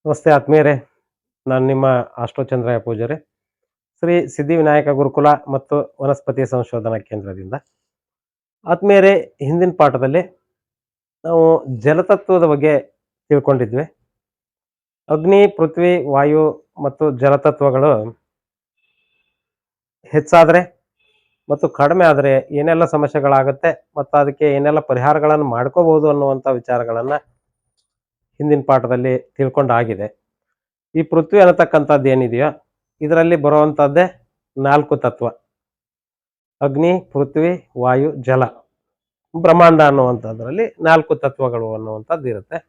ನಮಸ್ತೆ ಆತ್ಮೀಯರೇ, ನಾನು ನಿಮ್ಮ ಅಷ್ಟೋಚಂದ್ರಯ್ಯ ಪೂಜಾರಿ, ಶ್ರೀ ಸಿದ್ಧಿವಿನಾಯಕ ಗುರುಕುಲ ಮತ್ತು ವನಸ್ಪತಿ ಸಂಶೋಧನಾ ಕೇಂದ್ರದಿಂದ. ಆತ್ಮೀಯರೇ, ಹಿಂದಿನ ಪಾಠದಲ್ಲಿ ನಾವು ಜಲತತ್ವದ ಬಗ್ಗೆ ತಿಳ್ಕೊಂಡಿದ್ವಿ. ಅಗ್ನಿ, ಪೃಥ್ವಿ, ವಾಯು ಮತ್ತು ಜಲತತ್ವಗಳು ಹೆಚ್ಚಾದರೆ ಮತ್ತು ಕಡಿಮೆ ಆದರೆ ಏನೆಲ್ಲ ಸಮಸ್ಯೆಗಳಾಗುತ್ತೆ ಮತ್ತು ಅದಕ್ಕೆ ಏನೆಲ್ಲ ಪರಿಹಾರಗಳನ್ನು ಮಾಡ್ಕೋಬಹುದು ಅನ್ನುವಂಥ ವಿಚಾರಗಳನ್ನು ಹಿಂದಿನ ಪಾಠದಲ್ಲಿ ತಿಳ್ಕೊಂಡಾಗಿದೆ. ಈ ಪೃಥ್ವಿ ಅನ್ನತಕ್ಕಂಥದ್ದು ಏನಿದೆಯೋ ಇದರಲ್ಲಿ ಬರುವಂಥದ್ದೇ 4 ತತ್ವ: ಅಗ್ನಿ, ಪೃಥ್ವಿ, ವಾಯು, ಜಲ. ಬ್ರಹ್ಮಾಂಡ ಅನ್ನುವಂಥದ್ರಲ್ಲಿ 4 ತತ್ವಗಳು ಅನ್ನುವಂಥದ್ದು ಇರುತ್ತೆ.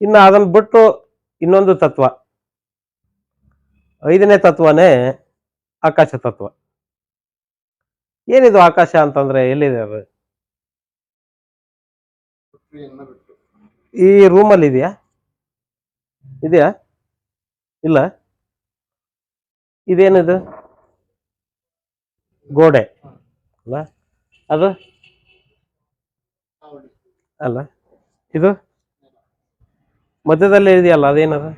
ಇನ್ನು ಅದನ್ನು ಬಿಟ್ಟು ಇನ್ನೊಂದು ತತ್ವ, 5ನೇ ತತ್ವನೇ ಆಕಾಶ ತತ್ವ. ಏನಿದು ಆಕಾಶ ಅಂತಂದ್ರೆ ಎಲ್ಲಿದೆ ಅದು? ಈ ರೂಮಲ್ಲಿ ಇದೆಯಾ? ಇಲ್ಲ. ಇದೇನಿದು? ಗೋಡೆ ಅಲ್ಲ? ಅದು ಅಲ್ಲ. ಇದು ಮಧ್ಯದಲ್ಲಿ ಇದೆಯಲ್ಲ, ಅದೇನದು?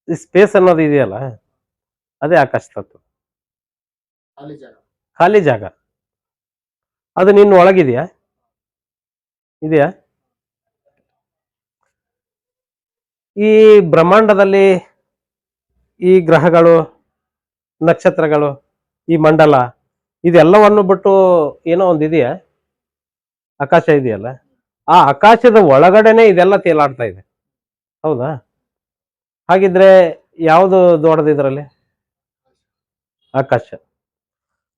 ಈ ಸ್ಪೇಸ್ ಅನ್ನೋದು ಇದೆಯಲ್ಲ, ಅದೇ ಆಕಾಶ ತತ್ವ. ಖಾಲಿ ಜಾಗ. ಅದು ನಿನ್ನ ಒಳಗಿದೆಯಾ? ಇದೆಯಾ? ಈ ಬ್ರಹ್ಮಾಂಡದಲ್ಲಿ ಈ ಗ್ರಹಗಳು, ನಕ್ಷತ್ರಗಳು, ಈ ಮಂಡಲ, ಇದೆಲ್ಲವನ್ನು ಬಿಟ್ಟು ಏನೋ ಒಂದು ಇದೆಯಾ? ಆಕಾಶ ಇದೆಯಲ್ಲ, ಆ ಆಕಾಶದ ಒಳಗಡೆನೆ ಇದೆಲ್ಲ ತೇಲಾಡ್ತಾ ಇದೆ. ಹೌದಾ? ಹಾಗಿದ್ರೆ ಯಾವುದು ದೊಡ್ಡದು ಇದರಲ್ಲಿ? ಆಕಾಶ.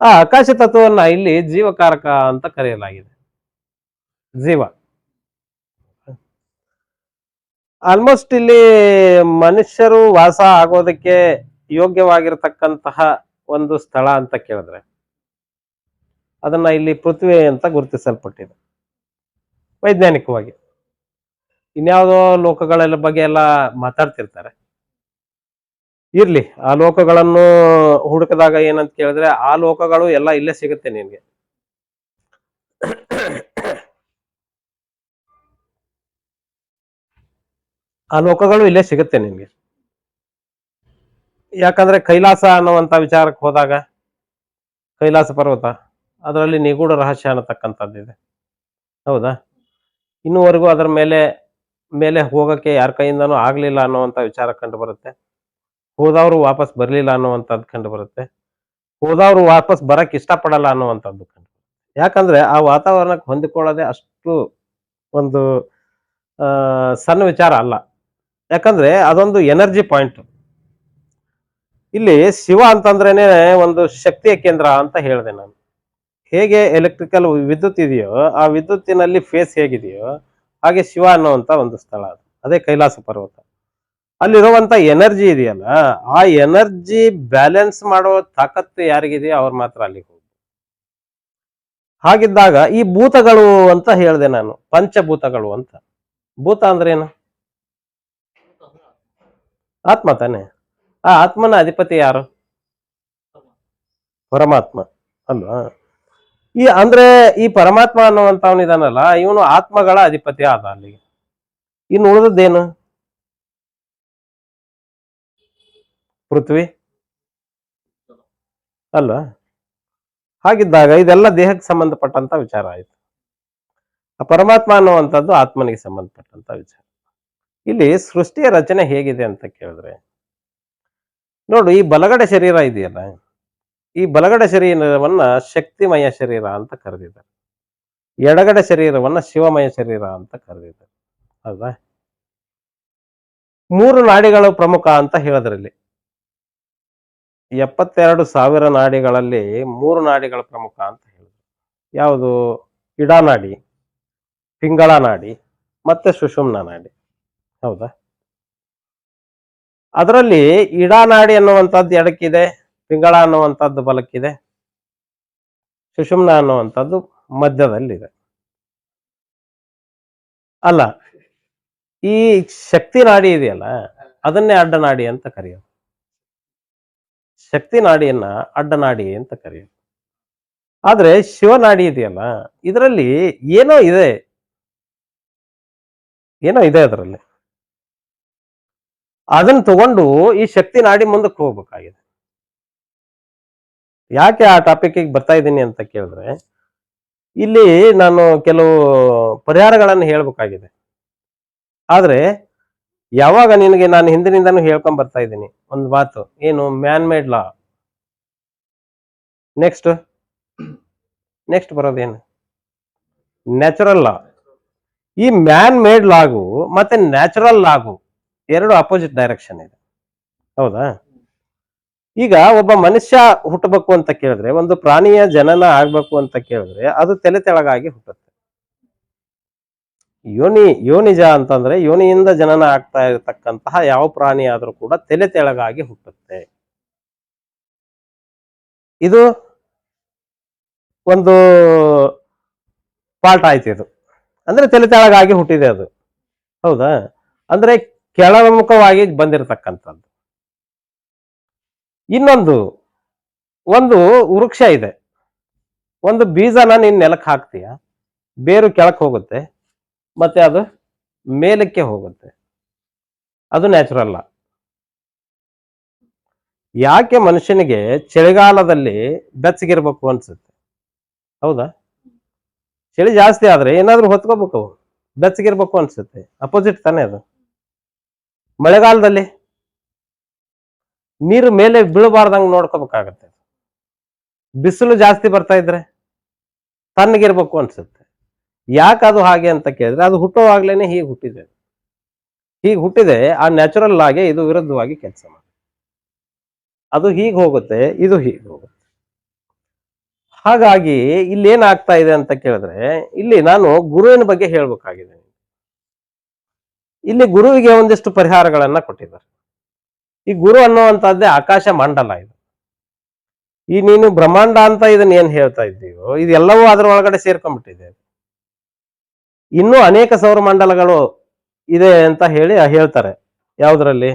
ಆ ಆಕಾಶ ತತ್ವವನ್ನ ಇಲ್ಲಿ ಜೀವಕಾರಕ ಅಂತ ಕರೆಯಲಾಗಿದೆ. ಜೀವ. ಆಲ್ಮೋಸ್ಟ್ ಇಲ್ಲಿ ಮನುಷ್ಯರು ವಾಸ ಆಗೋದಕ್ಕೆ ಯೋಗ್ಯವಾಗಿರತಕ್ಕಂತಹ ಒಂದು ಸ್ಥಳ ಅಂತ ಕೇಳಿದ್ರೆ ಅದನ್ನ ಇಲ್ಲಿ ಪೃಥ್ವಿ ಅಂತ ಗುರುತಿಸಲ್ಪಟ್ಟಿದೆ ವೈಜ್ಞಾನಿಕವಾಗಿ. ಇನ್ಯಾವುದೋ ಲೋಕಗಳೆಲ್ಲ ಬಗ್ಗೆ ಎಲ್ಲ ಮಾತಾಡ್ತಿರ್ತಾರೆ. ಇರ್ಲಿ, ಆ ಲೋಕಗಳನ್ನು ಹುಡುಕದಾಗ ಏನಂತ ಕೇಳಿದ್ರೆ ಆ ಲೋಕಗಳು ಎಲ್ಲ ಇಲ್ಲೇ ಸಿಗುತ್ತೆ ನಿನ್ಗೆ. ಆ ಲೋಕಗಳು ಇಲ್ಲೇ ಸಿಗುತ್ತೆ ನಿನ್ಗೆ. ಯಾಕಂದ್ರೆ ಕೈಲಾಸ ಅನ್ನುವಂತ ವಿಚಾರಕ್ಕೆ ಹೋದಾಗ ಕೈಲಾಸ ಪರ್ವತ, ಅದರಲ್ಲಿ ನಿಗೂಢ ರಹಸ್ಯ ಅನ್ನತಕ್ಕಂಥದ್ದಿದೆ. ಹೌದಾ? ಇನ್ನೂವರೆಗೂ ಅದರ ಮೇಲೆ ಮೇಲೆ ಹೋಗಕ್ಕೆ ಯಾರ ಕೈಯಿಂದನೂ ಆಗ್ಲಿಲ್ಲ ಅನ್ನುವಂಥ ವಿಚಾರ ಕಂಡು ಬರುತ್ತೆ. ಹೋದವರು ವಾಪಸ್ ಬರ್ಲಿಲ್ಲ ಅನ್ನುವಂಥದ್ದು ಕಂಡು ಬರುತ್ತೆ. ಹೋದವರು ವಾಪಸ್ ಬರಕ್ ಇಷ್ಟಪಡಲ್ಲ ಅನ್ನುವಂಥದ್ದು ಕಂಡು. ಯಾಕಂದ್ರೆ ಆ ವಾತಾವರಣಕ್ಕೆ ಹೊಂದಿಕೊಳ್ಳೋದೇ ಅಷ್ಟು ಒಂದು ಸಣ್ಣ ವಿಚಾರ ಅಲ್ಲ. ಯಾಕಂದ್ರೆ ಅದೊಂದು ಎನರ್ಜಿ ಪಾಯಿಂಟ್. ಇಲ್ಲಿ ಶಿವ ಅಂತಂದ್ರೇನೆ ಒಂದು ಶಕ್ತಿಯ ಕೇಂದ್ರ ಅಂತ ಹೇಳಿದೆ ನಾನು. ಹೇಗೆ ಎಲೆಕ್ಟ್ರಿಕಲ್ ವಿದ್ಯುತ್ ಇದೆಯೋ, ಆ ವಿದ್ಯುತ್ತಿನಲ್ಲಿ ಫೇಸ್ ಹೇಗಿದೆಯೋ ಹಾಗೆ ಶಿವ ಅನ್ನುವಂತ ಒಂದು ಸ್ಥಳ ಅದು. ಅದೇ ಕೈಲಾಸ ಪರ್ವತ. ಅಲ್ಲಿರುವಂತ ಎನರ್ಜಿ ಇದೆಯಲ್ಲ, ಆ ಎನರ್ಜಿ ಬ್ಯಾಲೆನ್ಸ್ ಮಾಡೋ ತಾಕತ್ತು ಯಾರಿಗಿದೆಯೋ ಅವ್ರು ಮಾತ್ರ ಅಲ್ಲಿಗೆ ಹೋಗಿ. ಹಾಗಿದ್ದಾಗ ಈ ಭೂತಗಳು ಅಂತ ಹೇಳಿದೆ ನಾನು, ಪಂಚಭೂತಗಳು ಅಂತ. ಭೂತ ಅಂದ್ರೆ ಏನು? ಆತ್ಮ ತಾನೆ. ಆ ಆತ್ಮನ ಅಧಿಪತಿ ಯಾರು? ಪರಮಾತ್ಮ ಅಲ್ವಾ? ಅಂದ್ರೆ ಈ ಪರಮಾತ್ಮ ಅನ್ನುವಂಥವನಿದಾನಲ್ಲ, ಇವನು ಆತ್ಮಗಳ ಅಧಿಪತಿ ಆದ ಅಲ್ಲಿಗೆ. ಇನ್ನು ಉಳಿದದ್ದೇನು? ಪೃಥ್ವಿ ಅಲ್ವಾ? ಹಾಗಿದ್ದಾಗ ಇದೆಲ್ಲ ದೇಹಕ್ಕೆ ಸಂಬಂಧಪಟ್ಟಂತ ವಿಚಾರ ಆಯ್ತು. ಆ ಪರಮಾತ್ಮ ಅನ್ನುವಂಥದ್ದು ಆತ್ಮನಿಗೆ ಸಂಬಂಧಪಟ್ಟಂತ ವಿಚಾರ. ಇಲ್ಲಿ ಸೃಷ್ಟಿಯ ರಚನೆ ಹೇಗಿದೆ ಅಂತ ಕೇಳಿದ್ರೆ, ನೋಡು, ಈ ಬಲಗಡೆ ಶರೀರ ಇದೆಯಲ್ಲ, ಈ ಬಲಗಡೆ ಶರೀರವನ್ನ ಶಕ್ತಿಮಯ ಶರೀರ ಅಂತ ಕರೆದಿದ್ದಾರೆ. ಎಡಗಡೆ ಶರೀರವನ್ನ ಶಿವಮಯ ಶರೀರ ಅಂತ ಕರೆದಿದ್ದಾರೆ. ಹೌದಾ? 3 ನಾಡಿಗಳು ಪ್ರಮುಖ ಅಂತ ಹೇಳಿದ್ರಲ್ಲಿ. 72,000 ನಾಡಿಗಳಲ್ಲಿ 3 ನಾಡಿಗಳು ಪ್ರಮುಖ ಅಂತ ಹೇಳಿದ್ರು. ಯಾವುದು? ಇಡಾನಾಡಿ, ಪಿಂಗಳ ನಾಡಿ, ಮತ್ತೆ ಸುಷುಮ್ನ ನಾಡಿ. ಹೌದಾ? ಅದರಲ್ಲಿ ಇಡಾನಾಡಿ ಅನ್ನುವಂಥದ್ದು ಎಡಕ್ಕಿದೆ, ಪಿಂಗಳ ಅನ್ನುವಂಥದ್ದು ಬಲಕ್ಕಿದೆ, ಸುಷುಮ್ನ ಅನ್ನುವಂಥದ್ದು ಮಧ್ಯದಲ್ಲಿದೆ. ಅಲ್ಲ, ಈ ಶಕ್ತಿ ನಾಡಿ ಇದೆಯಲ್ಲ, ಅದನ್ನೇ ಅಡ್ಡನಾಡಿ ಅಂತ ಕರೆಯೋದು. ಶಕ್ತಿ ನಾಡಿಯನ್ನ ಅಡ್ಡನಾಡಿ ಅಂತ ಕರೆಯೋದು. ಆದ್ರೆ ಶಿವನಾಡಿ ಇದೆಯಲ್ಲ, ಇದರಲ್ಲಿ ಏನೋ ಇದೆ. ಏನೋ ಇದೆ ಅದರಲ್ಲಿ. ಅದನ್ನ ತಗೊಂಡು ಈ ಶಕ್ತಿ ನಾಡಿ ಮುಂದಕ್ಕೆ ಹೋಗ್ಬೇಕಾಗಿದೆ. ಯಾಕೆ ಆ ಟಾಪಿಕ್ ಬರ್ತಾ ಇದ್ದೀನಿ ಅಂತ ಕೇಳಿದ್ರೆ, ಇಲ್ಲಿ ನಾನು ಕೆಲವು ಪರಿಹಾರಗಳನ್ನು ಹೇಳ್ಬೇಕಾಗಿದೆ. ಆದ್ರೆ ಯಾವಾಗ ನಿನಗೆ ನಾನು ಹಿಂದಿನಿಂದಾನು ಹೇಳ್ಕೊಂಡ್ ಬರ್ತಾ ಇದ್ದೀನಿ ಒಂದು ಮಾತು, ಏನು ಮ್ಯಾನ್ ಮೇಡ್ ಲಾ. ನೆಕ್ಸ್ಟ್ ನೆಕ್ಸ್ಟ್ ಬರೋದೇನು, ನ್ಯಾಚುರಲ್ ಲಾ. ಈ ಮ್ಯಾನ್ ಮೇಡ್ ಲಾಗು ಮತ್ತೆ ನ್ಯಾಚುರಲ್ ಲಾಗು ಎರಡು ಅಪೋಸಿಟ್ ಡೈರೆಕ್ಷನ್ ಇದೆ. ಹೌದಾ? ಈಗ ಒಬ್ಬ ಮನುಷ್ಯ ಹುಟ್ಟಬೇಕು ಅಂತ ಕೇಳಿದ್ರೆ, ಒಂದು ಪ್ರಾಣಿಯ ಜನನ ಆಗ್ಬೇಕು ಅಂತ ಕೇಳಿದ್ರೆ ಅದು ತಲೆ ತೆಳಗಾಗಿ ಹುಟ್ಟುತ್ತೆ. ಯೋನಿಜ ಅಂತಂದ್ರೆ ಯೋನಿಯಿಂದ ಜನನ ಆಗ್ತಾ ಇರತಕ್ಕಂತಹ ಯಾವ ಪ್ರಾಣಿ ಆದ್ರೂ ಕೂಡ ತಲೆ ತೆಳಗಾಗಿ ಹುಟ್ಟುತ್ತೆ. ಇದು ಒಂದು ಪಾರ್ಟ್ ಆಯ್ತು. ಇದು ಅಂದ್ರೆ ತಲೆ ತೆಳಗಾಗಿ ಹುಟ್ಟಿದೆ ಅದು. ಹೌದಾ? ಅಂದ್ರೆ ಕೆಳಮುಖವಾಗಿ ಬಂದಿರತಕ್ಕಂಥದ್ದು. ಇನ್ನೊಂದು, ಒಂದು ವೃಕ್ಷ ಇದೆ, ಒಂದು ಬೀಜನ ನೀನ್ ನೆಲಕ್ಕೆ ಹಾಕ್ತೀಯ, ಬೇರು ಕೆಳಕ್ಕೆ ಹೋಗುತ್ತೆ, ಮತ್ತೆ ಅದು ಮೇಲಕ್ಕೆ ಹೋಗುತ್ತೆ. ಅದು ನ್ಯಾಚುರಲ್. ಯಾಕೆ ಮನುಷ್ಯನಿಗೆ ಚಳಿಗಾಲದಲ್ಲಿ ಬೆಚ್ಚಗಿರ್ಬೇಕು ಅನ್ಸುತ್ತೆ? ಹೌದಾ? ಚಳಿ ಜಾಸ್ತಿ ಆದ್ರೆ ಏನಾದ್ರೂ ಹೊತ್ಕೋಬೇಕು, ಬೆಚ್ಚಗಿರ್ಬೇಕು ಅನ್ಸುತ್ತೆ. ಅಪೋಸಿಟ್ ತಾನೇ ಅದು. ಮಳೆಗಾಲದಲ್ಲಿ ನೀರು ಮೇಲೆ ಬೀಳಬಾರ್ದಂಗ್ ನೋಡ್ಕೋಬೇಕಾಗತ್ತೆ. ಬಿಸಿಲು ಜಾಸ್ತಿ ಬರ್ತಾ ಇದ್ರೆ ತಣ್ಣಗಿರ್ಬೇಕು ಅನ್ಸುತ್ತೆ. ಯಾಕೆ ಅದು ಹಾಗೆ ಅಂತ ಕೇಳಿದ್ರೆ, ಅದು ಹುಟ್ಟುವಾಗ್ಲೇನೆ ಹೀಗೆ ಹುಟ್ಟಿದೆ. ಹೀಗೆ ಹುಟ್ಟಿದೆ, ಆ ನ್ಯಾಚುರಲ್ ಆಗಿ ಇದು ವಿರುದ್ಧವಾಗಿ ಕೆಲಸ ಮಾಡಿ, ಅದು ಹೀಗೆ ಹೋಗುತ್ತೆ, ಇದು ಹೀಗೆ ಹೋಗುತ್ತೆ. ಹಾಗಾಗಿ ಇಲ್ಲಿ ಏನಾಗ್ತಾ ಇದೆ ಅಂತ ಕೇಳಿದ್ರೆ, ಇಲ್ಲಿ ನಾನು ಗುರುವಿನ ಬಗ್ಗೆ ಹೇಳ್ಬೇಕಾಗಿದೆ. ಇಲ್ಲಿ ಗುರುವಿಗೆ ಒಂದಿಷ್ಟು ಪರಿಹಾರಗಳನ್ನ ಕೊಟ್ಟಿದ್ದಾರೆ. ಈ ಗುರು ಅನ್ನುವಂಥದ್ದೇ ಆಕಾಶ ಮಂಡಲ ಇದು. ಈ ನೀನು ಬ್ರಹ್ಮಾಂಡ ಅಂತ ಇದನ್ನ ಏನ್ ಹೇಳ್ತಾ ಇದ್ದೀವೋ, ಇದೆಲ್ಲವೂ ಅದರ ಒಳಗಡೆ ಸೇರ್ಕೊಂಡ್ಬಿಟ್ಟಿದೆ. ಇನ್ನೂ ಅನೇಕ ಸೌರಮಂಡಲಗಳು ಇದೆ ಅಂತ ಹೇಳ್ತಾರೆ. ಯಾವುದರಲ್ಲಿ?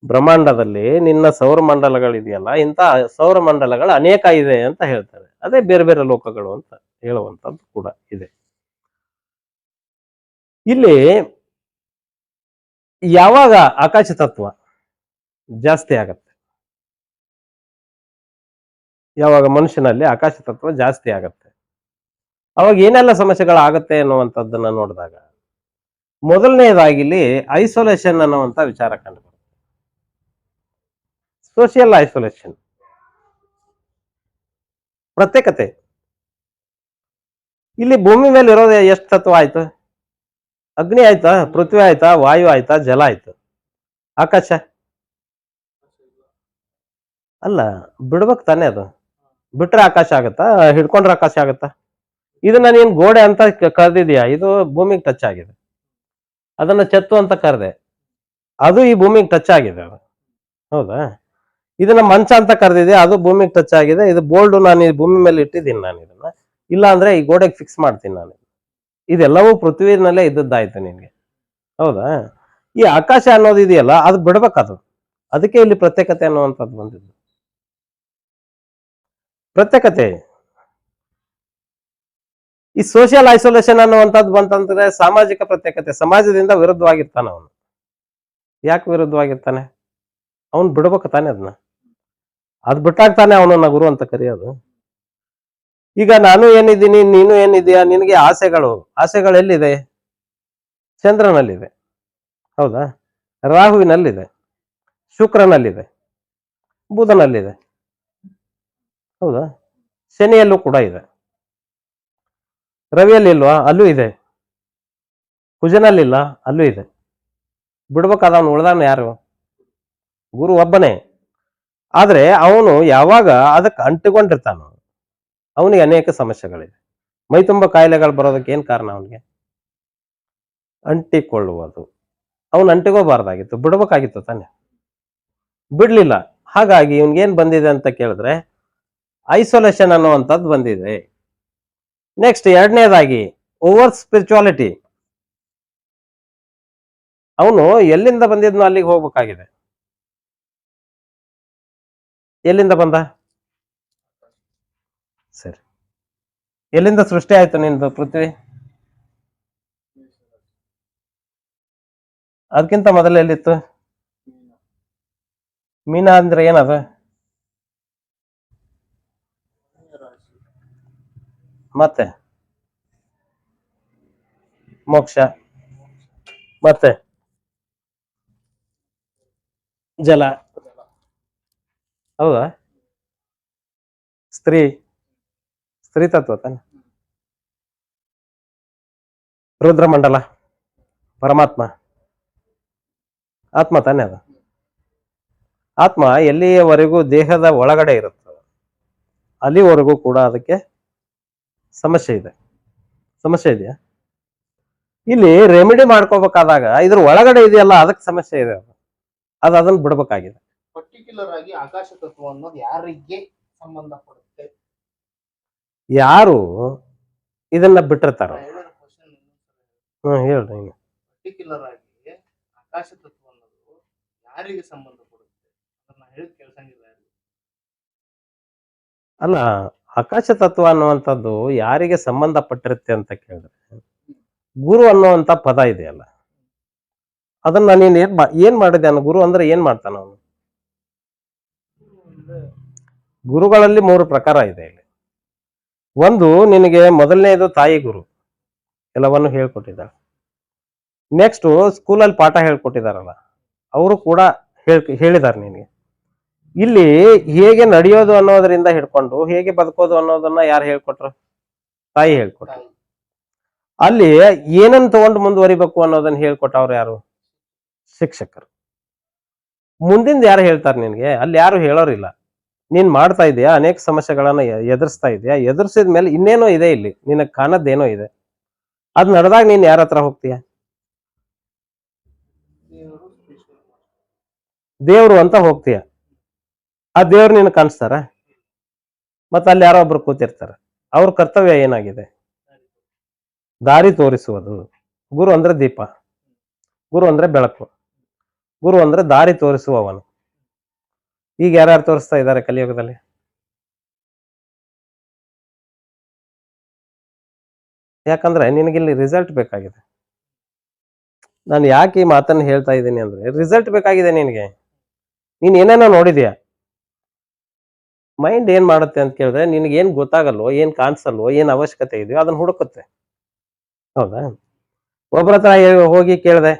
ಬ್ರಹ್ಮಾಂಡದಲ್ಲಿ ನಿನ್ನ ಸೌರಮಂಡಲಗಳಿದೆಯಲ್ಲ, ಇಂಥ ಸೌರಮಂಡಲಗಳು ಅನೇಕ ಇದೆ ಅಂತ ಹೇಳ್ತಾರೆ. ಅದೇ ಬೇರೆ ಬೇರೆ ಲೋಕಗಳು ಅಂತ ಹೇಳುವಂಥದ್ದು ಕೂಡ ಇದೆ. ಇಲ್ಲಿ ಯಾವಾಗ ಆಕಾಶ ತತ್ವ ಜಾಸ್ತಿ ಆಗತ್ತೆ, ಯಾವಾಗ ಮನುಷ್ಯನಲ್ಲಿ ಆಕಾಶ ತತ್ವ ಜಾಸ್ತಿ ಆಗತ್ತೆ, ಅವಾಗ ಏನೆಲ್ಲ ಸಮಸ್ಯೆಗಳಾಗತ್ತೆ ಅನ್ನುವಂಥದ್ದನ್ನ ನೋಡಿದಾಗ, ಮೊದಲನೇದಾಗಿ ಇಲ್ಲಿ ಐಸೋಲೇಷನ್ ಅನ್ನುವಂಥ ವಿಚಾರ ಕಂಡು, ಸೋಷಿಯಲ್ ಐಸೋಲೇಷನ್, ಪ್ರತ್ಯೇಕತೆ. ಇಲ್ಲಿ ಭೂಮಿ ಮೇಲೆ ಇರೋದು ಎಷ್ಟು ತತ್ವ ಆಯ್ತು? ಅಗ್ನಿ ಆಯ್ತಾ, ಪೃಥ್ವಿ ಆಯ್ತಾ, ವಾಯು ಆಯ್ತಾ, ಜಲ ಆಯ್ತು, ಆಕಾಶ ಅಲ್ಲ. ಬಿಡ್ಬೇಕು ತಾನೇ ಅದು. ಬಿಟ್ರೆ ಆಕಾಶ ಆಗತ್ತಾ? ಹಿಡ್ಕೊಂಡ್ರೆ ಆಕಾಶ ಆಗತ್ತಾ? ಇದನ್ನ ನೀನ್ ಗೋಡೆ ಅಂತ ಕರೆದಿದ್ಯಾ, ಇದು ಭೂಮಿಗೆ ಟಚ್ ಆಗಿದೆ. ಅದನ್ನ ಚೆತ್ತು ಅಂತ ಕರೆದೆ, ಅದು ಈ ಭೂಮಿಗೆ ಟಚ್ ಆಗಿದೆ. ಹೌದಾ? ಇದನ್ನ ಮಂಚ ಅಂತ ಕರೆದಿದ್ಯಾ, ಅದು ಭೂಮಿಗೆ ಟಚ್ ಆಗಿದೆ. ಇದು ಬೋಲ್ಡ್ ನಾನು ಈ ಭೂಮಿ ಮೇಲೆ ಇಟ್ಟಿದ್ದೀನಿ ನಾನು ಇದನ್ನ, ಇಲ್ಲ ಅಂದ್ರೆ ಈ ಗೋಡೆಗೆ ಫಿಕ್ಸ್ ಮಾಡ್ತೀನಿ ನಾನು. ಇದೆಲ್ಲವೂ ಪೃಥ್ವಿನಲ್ಲೇ ಇದ್ದದ್ದಾಯ್ತು ನಿನ್ಗೆ. ಹೌದಾ? ಈ ಆಕಾಶ ಅನ್ನೋದು ಇದೆಯಲ್ಲ, ಅದು ಬಿಡ್ಬೇಕದು. ಅದಕ್ಕೆ ಇಲ್ಲಿ ಪ್ರತ್ಯೇಕತೆ ಅನ್ನುವಂಥದ್ದು ಬಂದಿದ್ದು. ಪ್ರತ್ಯೇಕತೆ. ಈ ಸೋಷಿಯಲ್ ಐಸೋಲೇಷನ್ ಅನ್ನುವಂಥದ್ದು ಬಂತಂದ್ರೆ ಸಾಮಾಜಿಕ ಪ್ರತ್ಯೇಕತೆ. ಸಮಾಜದಿಂದ ವಿರುದ್ಧವಾಗಿರ್ತಾನ ಅವನು. ಯಾಕೆ ವಿರುದ್ಧವಾಗಿರ್ತಾನೆ? ಅವನು ಬಿಡ್ಬೇಕು ತಾನೆ ಅದನ್ನ. ಅದು ಬಿಟ್ಟಾಗ್ತಾನೆ ಅವನನ್ನ ಗುರು ಅಂತ ಕರೆಯೋದು. ಈಗ ನಾನು ಏನಿದ್ದೀನಿ, ನೀನು ಏನಿದೆಯಾ, ನಿನಗೆ ಆಸೆಗಳು ಎಲ್ಲಿದೆ? ಚಂದ್ರನಲ್ಲಿದೆ. ಹೌದಾ? ರಾಹುವಿನಲ್ಲಿದೆ, ಶುಕ್ರನಲ್ಲಿದೆ, ಬುಧನಲ್ಲಿದೆ. ಹೌದಾ? ಶನಿಯಲ್ಲೂ ಕೂಡ ಇದೆ. ರವಿಯಲ್ಲಿ ಇಲ್ವಾ? ಅಲ್ಲೂ ಇದೆ. ಕುಜನಲ್ಲಿಲ್ಲ? ಅಲ್ಲೂ ಇದೆ. ಬಿಡ್ಬೇಕಾದವನು ಉಳ್ದಾನ ಯಾರು? ಗುರು ಒಬ್ಬನೇ. ಆದ್ರೆ ಅವನು ಯಾವಾಗ ಅದಕ್ಕೆ ಅಂಟಿಕೊಂಡಿರ್ತಾನೋ ಅವನಿಗೆ ಅನೇಕ ಸಮಸ್ಯೆಗಳಿದೆ. ಮೈ ತುಂಬ ಕಾಯಿಲೆಗಳು ಬರೋದಕ್ಕೆ ಏನ್ ಕಾರಣ? ಅವನಿಗೆ ಅಂಟಿಕೊಳ್ಳುವುದು. ಅವನು ಅಂಟಿಕೋಬಾರ್ದಾಗಿತ್ತು, ಬಿಡ್ಬೇಕಾಗಿತ್ತು ತಾನೆ. ಬಿಡ್ಲಿಲ್ಲ. ಹಾಗಾಗಿ ಇವನ್ಗೇನ್ ಬಂದಿದೆ ಅಂತ ಕೇಳಿದ್ರೆ ಐಸೋಲೇಷನ್ ಅನ್ನುವಂಥದ್ದು ಬಂದಿದೆ. ನೆಕ್ಸ್ಟ್ ಎರಡನೇದಾಗಿ ಓವರ್ ಸ್ಪಿರಿಚುವಾಲಿಟಿ. ಅವನು ಎಲ್ಲಿಂದ ಬಂದಿದ್ನೋ ಅಲ್ಲಿಗೆ ಹೋಗ್ಬೇಕಾಗಿದೆ. ಎಲ್ಲಿಂದ ಬಂದ? ಸರಿ, ಎಲ್ಲಿಂದ ಸೃಷ್ಟಿ ಆಯ್ತು ನಿಂದು ಪೃಥ್ವಿ? ಅದಕ್ಕಿಂತ ಮೊದಲು ಎಲ್ಲಿತ್ತು? ಮೀನ ಅಂದ್ರೆ ಏನದ? ಮತ್ತೆ ಮೋಕ್ಷ, ಮತ್ತೆ ಜಲ, ಹೌದಾ? ಸ್ತ್ರೀ, ಸ್ತ್ರೀ ತತ್ವ ತಾನೆ. ರುದ್ರಮಂಡಲ, ಪರಮಾತ್ಮ, ಆತ್ಮ ತಾನೆ ಅದು. ಆತ್ಮ ಎಲ್ಲಿಯವರೆಗೂ ದೇಹದ ಒಳಗಡೆ ಇರುತ್ತೆ ಅಲ್ಲಿವರೆಗೂ ಕೂಡ ಅದಕ್ಕೆ ಸಮಸ್ಯೆ ಇದೆ. ಸಮಸ್ಯೆ ಇದೆಯಾ? ಇಲ್ಲಿ ರೆಮಿಡಿ ಮಾಡ್ಕೋಬೇಕಾದಾಗ ಇದ್ರ ಒಳಗಡೆ ಇದೆಯಲ್ಲ ಅದಕ್ಕೆ ಸಮಸ್ಯೆ ಇದೆ. ಅದು ಅದನ್ನ ಬಿಡ್ಬೇಕಾಗಿದೆ. ಪರ್ಟಿಕ್ಯುಲರ್ ಆಗಿ ಆಕಾಶ ತತ್ವ ಅನ್ನೋದು ಯಾರಿಗೆ ಸಂಬಂಧಪಡುತ್ತೆ? ಯಾರು ಇದನ್ನ ಬಿಟ್ಟಿರ್ತಾರ. ಹೇಳ್ರಿ. ಪರ್ಟಿಕ್ಯುಲರ್ ಆಗಿ ಆಕಾಶ ತತ್ವ ಅನ್ನೋದು ಯಾರಿಗೆ ಸಂಬಂಧಪಡುತ್ತೆ ಅದನ್ನ ಹೇಳಿ ಕೇಳ್ಸಂಗಿಲ್ಲ. ಅಲ್ಲ, ಆಕಾಶ ತತ್ವ ಅನ್ನುವಂಥದ್ದು ಯಾರಿಗೆ ಸಂಬಂಧಪಟ್ಟಿರುತ್ತೆ ಅಂತ ಕೇಳಿದ್ರೆ, ಗುರು ಅನ್ನುವಂಥ ಪದ ಇದೆಯಲ್ಲ, ಅದನ್ನ ನೀನ್ ಏನ್ ಮಾಡಿದೆ ಅನ್ನೋ. ಗುರು ಅಂದ್ರೆ ಏನ್ ಮಾಡ್ತಾನ ಅವನು? ಗುರುಗಳಲ್ಲಿ 3 ಪ್ರಕಾರ ಇದೆ ಇಲ್ಲಿ. ಒಂದು, ನಿನಗೆ ಮೊದಲನೇದು ತಾಯಿ ಗುರು, ಎಲ್ಲವನ್ನು ಹೇಳ್ಕೊಟ್ಟಿದ್ದಾರೆ. ನೆಕ್ಸ್ಟ್ ಸ್ಕೂಲಲ್ಲಿ ಪಾಠ ಹೇಳ್ಕೊಟ್ಟಿದಾರಲ್ಲ, ಅವರು ಕೂಡ ಹೇಳಿದ್ದಾರೆ ನಿನಗೆ. ಇಲ್ಲಿ ಹೇಗೆ ನಡೆಯೋದು ಅನ್ನೋದರಿಂದ ಹಿಡ್ಕೊಂಡು ಹೇಗೆ ಬದುಕೋದು ಅನ್ನೋದನ್ನ ಯಾರು ಹೇಳ್ಕೊಟ್ರು? ತಾಯಿ ಹೇಳ್ಕೊಟ್ರು. ಅಲ್ಲಿ ಏನನ್ನ ತಗೊಂಡು ಮುಂದುವರಿಬೇಕು ಅನ್ನೋದನ್ನ ಹೇಳ್ಕೊಟ್ಟವ್ರು ಯಾರು? ಶಿಕ್ಷಕರು. ಮುಂದಿಂದ ಯಾರು ಹೇಳ್ತಾರೆ ನಿನ್ಗೆ? ಅಲ್ಲಿ ಯಾರು ಹೇಳೋರಿಲ್ಲ. ನೀನ್ ಮಾಡ್ತಾ ಇದೆಯಾ, ಅನೇಕ ಸಮಸ್ಯೆಗಳನ್ನ ಎದುರಿಸ್ತಾ ಇದೆಯಾ, ಎದುರಿಸಿದ ಮೇಲೆ ಇನ್ನೇನೋ ಇದೆ ಇಲ್ಲಿ, ನಿನಗೆ ಕಾಣದ್ದೇನೋ ಇದೆ. ಅದ್ ನಡೆದಾಗ ನೀನ್ ಯಾರ ಹತ್ರ ಹೋಗ್ತೀಯ? ದೇವ್ರು ಅಂತ ಹೋಗ್ತೀಯ. ಆ ದೇವ್ರು ನಿನ್ ಕಾಣಿಸ್ತಾರ? ಮತ್ತೆ ಅಲ್ಲಿ ಯಾರೋ ಒಬ್ರು ಕೂತಿರ್ತಾರೆ. ಅವ್ರ ಕರ್ತವ್ಯ ಏನಾಗಿದೆ? ದಾರಿ ತೋರಿಸುವುದು. ಗುರು ಅಂದ್ರೆ ದೀಪ, ಗುರು ಅಂದ್ರೆ ಬೆಳಕು, ಗುರು ಅಂದ್ರೆ ದಾರಿ ತೋರಿಸುವವನು. ಈಗ ಯಾರ್ಯಾರು ತೋರಿಸ್ತಾ ಇದ್ದಾರೆ ಕಲಿಯುಗದಲ್ಲಿ? ಯಾಕಂದ್ರೆ ನಿನಗಿಲ್ಲಿ ರಿಸಲ್ಟ್ ಬೇಕಾಗಿದೆ. ನಾನು ಯಾಕೆ ಈ ಮಾತನ್ನು ಹೇಳ್ತಾ ಇದ್ದೀನಿ ಅಂದ್ರೆ, ರಿಸಲ್ಟ್ ಬೇಕಾಗಿದೆ ನಿನಗೆ. ನೀನ್ ಏನೇನೋ ನೋಡಿದ್ಯಾ. ಮೈಂಡ್ ಏನ್ ಮಾಡುತ್ತೆ ಅಂತ ಕೇಳಿದ್ರೆ, ನಿನ್ಗೆ ಏನ್ ಗೊತ್ತಾಗಲ್ವೋ, ಏನ್ ಕಾಣಿಸಲ್ವೋ, ಏನ್ ಅವಶ್ಯಕತೆ ಇದೆಯೋ ಅದನ್ನ ಹುಡುಕುತ್ತೆ. ಹೌದಾ? ಒಬ್ಬರ ಹತ್ರ ಹೋಗಿ ಕೇಳಿದೆ,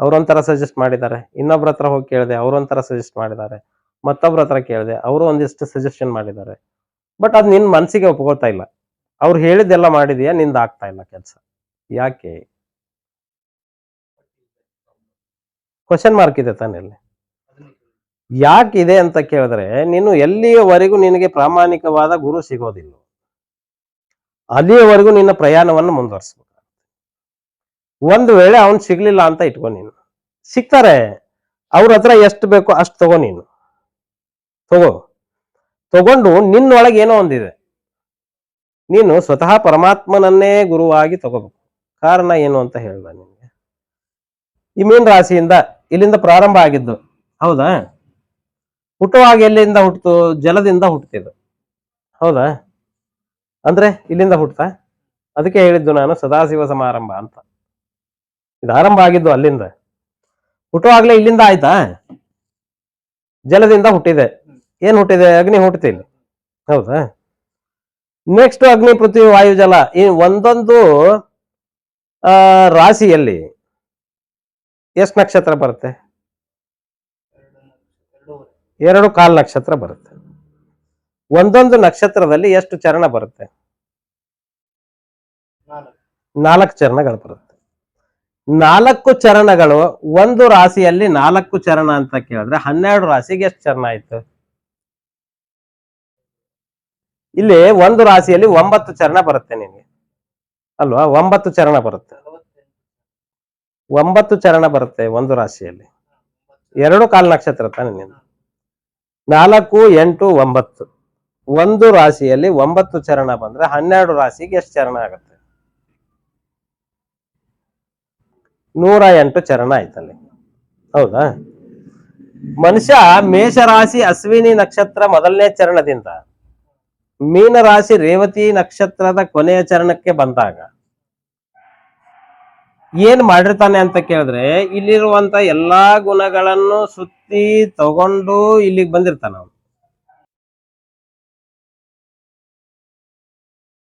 ಅವ್ರೊಂಥರ ಸಜೆಸ್ಟ್ ಮಾಡಿದ್ದಾರೆ. ಇನ್ನೊಬ್ರ ಹತ್ರ ಹೋಗಿ ಕೇಳಿದೆ, ಅವ್ರೊಂಥರ ಸಜೆಸ್ಟ್ ಮಾಡಿದ್ದಾರೆ. ಮತ್ತೊಬ್ರ ಹತ್ರ ಕೇಳಿದೆ, ಅವರು ಒಂದಿಷ್ಟು ಸಜೆಷನ್ ಮಾಡಿದ್ದಾರೆ. ಬಟ್ ಅದ್ ನಿನ್ ಮನ್ಸಿಗೆ ಒಪ್ಕೊಳ್ತಾ ಇಲ್ಲ. ಅವ್ರು ಹೇಳಿದ್ದೆಲ್ಲ ಮಾಡಿದ್ಯಾ, ನಿಂದ ಆಗ್ತಾ ಇಲ್ಲ ಕೆಲಸ. ಯಾಕೆ? ಕ್ವಶನ್ ಮಾರ್ಕ್ ಇದೆ ತಾನೆ ಅಲ್ಲಿ. ಯಾಕಿದೆ ಅಂತ ಕೇಳಿದ್ರೆ, ನೀನು ಎಲ್ಲಿಯವರೆಗೂ ನಿನಗೆ ಪ್ರಾಮಾಣಿಕವಾದ ಗುರು ಸಿಗೋದಿಲ್ಲ ಅಲ್ಲಿಯವರೆಗೂ ನಿನ್ನ ಪ್ರಯಾಣವನ್ನು ಮುಂದುವರಿಸಬೇಕು. ಒಂದು ವೇಳೆ ಅವನ್ ಸಿಗ್ಲಿಲ್ಲ ಅಂತ ಇಟ್ಕೊ, ನೀನು ಸಿಗ್ತಾರೆ. ಅವ್ರ ಹತ್ರ ಎಷ್ಟು ಬೇಕೋ ಅಷ್ಟು ತಗೋ. ನೀನು ತಗೊಂಡು ನಿನ್ನೊಳಗೆ ಏನೋ ಒಂದಿದೆ, ನೀನು ಸ್ವತಃ ಪರಮಾತ್ಮನನ್ನೇ ಗುರುವಾಗಿ ತಗೋಬೇಕು. ಕಾರಣ ಏನು ಅಂತ ಹೇಳ್ದ ನಿನ್ಗೆ. ಈ ಮೀನ ರಾಶಿಯಿಂದ ಇಲ್ಲಿಂದ ಪ್ರಾರಂಭ ಆಗಿದ್ದು, ಹೌದಾ? ಹುಟ್ಟುವಾಗ ಎಲ್ಲಿಂದ ಹುಟ್ಟಿತು? ಜಲದಿಂದ ಹುಟ್ಟಿದ್ದು, ಹೌದಾ? ಅಂದ್ರೆ ಇಲ್ಲಿಂದ ಹುಟ್ಟತಾ? ಅದಕ್ಕೆ ಹೇಳಿದ್ದು ನಾನು ಸದಾಶಿವ ಸಮಾರಂಭ ಅಂತ. ಇದು ಆರಂಭ ಆಗಿದ್ದು ಅಲ್ಲಿಂದ. ಹುಟ್ಟುವಾಗ್ಲೇ ಇಲ್ಲಿಂದ ಆಯ್ತಾ? ಜಲದಿಂದ ಹುಟ್ಟಿದೆ. ಏನ್ ಹುಟ್ಟಿದೆ? ಅಗ್ನಿ ಹುಟ್ಟಿಲ್ಲ, ಹೌದಾ? ನೆಕ್ಸ್ಟ್ ಅಗ್ನಿ, ಪೃಥ್ವಿ, ವಾಯು, ಜಲ. ಈ ಒಂದೊಂದು ರಾಶಿಯಲ್ಲಿ ಎಷ್ಟು ನಕ್ಷತ್ರ ಬರುತ್ತೆ? 2.25 ನಕ್ಷತ್ರ ಬರುತ್ತೆ. ಒಂದೊಂದು ನಕ್ಷತ್ರದಲ್ಲಿ ಎಷ್ಟು ಚರಣ ಬರುತ್ತೆ? 4 ಚರಣಗಳು ಬರುತ್ತೆ. 4 ಚರಣಗಳು ಒಂದು ರಾಶಿಯಲ್ಲಿ 4 ಚರಣ ಅಂತ ಕೇಳಿದ್ರೆ 12 ರಾಶಿಗೆ ಎಷ್ಟು ಚರಣ ಆಯ್ತು? ಇಲ್ಲಿ ಒಂದು ರಾಶಿಯಲ್ಲಿ 9 ಚರಣ ಬರುತ್ತೆ ನಿನಗೆ, ಅಲ್ವಾ? 9 ಚರಣ ಬರುತ್ತೆ. 9 ಚರಣ ಬರುತ್ತೆ ಒಂದು ರಾಶಿಯಲ್ಲಿ. 2.25 ನಕ್ಷತ್ರ ತಾನೆ ನೀನು. 4, 8, 9. ಒಂದು ರಾಶಿಯಲ್ಲಿ 9 ಚರಣ ಬಂದ್ರೆ 12 ರಾಶಿಗೆ ಎಷ್ಟು ಚರಣ ಆಗುತ್ತೆ? 108 ಚರಣ ಆಯ್ತಲ್ಲಿ, ಹೌದಾ? ಮನುಷ್ಯ ಮೇಷರಾಶಿ ಅಶ್ವಿನಿ ನಕ್ಷತ್ರ ಮೊದಲನೇ ಚರಣದಿಂದ ಮೀನರಾಶಿ ರೇವತಿ ನಕ್ಷತ್ರದ ಕೊನೆಯ ಚರಣಕ್ಕೆ ಬಂದಾಗ ಏನ್ ಮಾಡಿರ್ತಾನೆ ಅಂತ ಕೇಳಿದ್ರೆ ಇಲ್ಲಿರುವಂತ ಎಲ್ಲಾ ಗುಣಗಳನ್ನು ಸುತ್ತಿ ತಗೊಂಡು ಇಲ್ಲಿಗೆ ಬಂದಿರ್ತಾನ ಅವನು.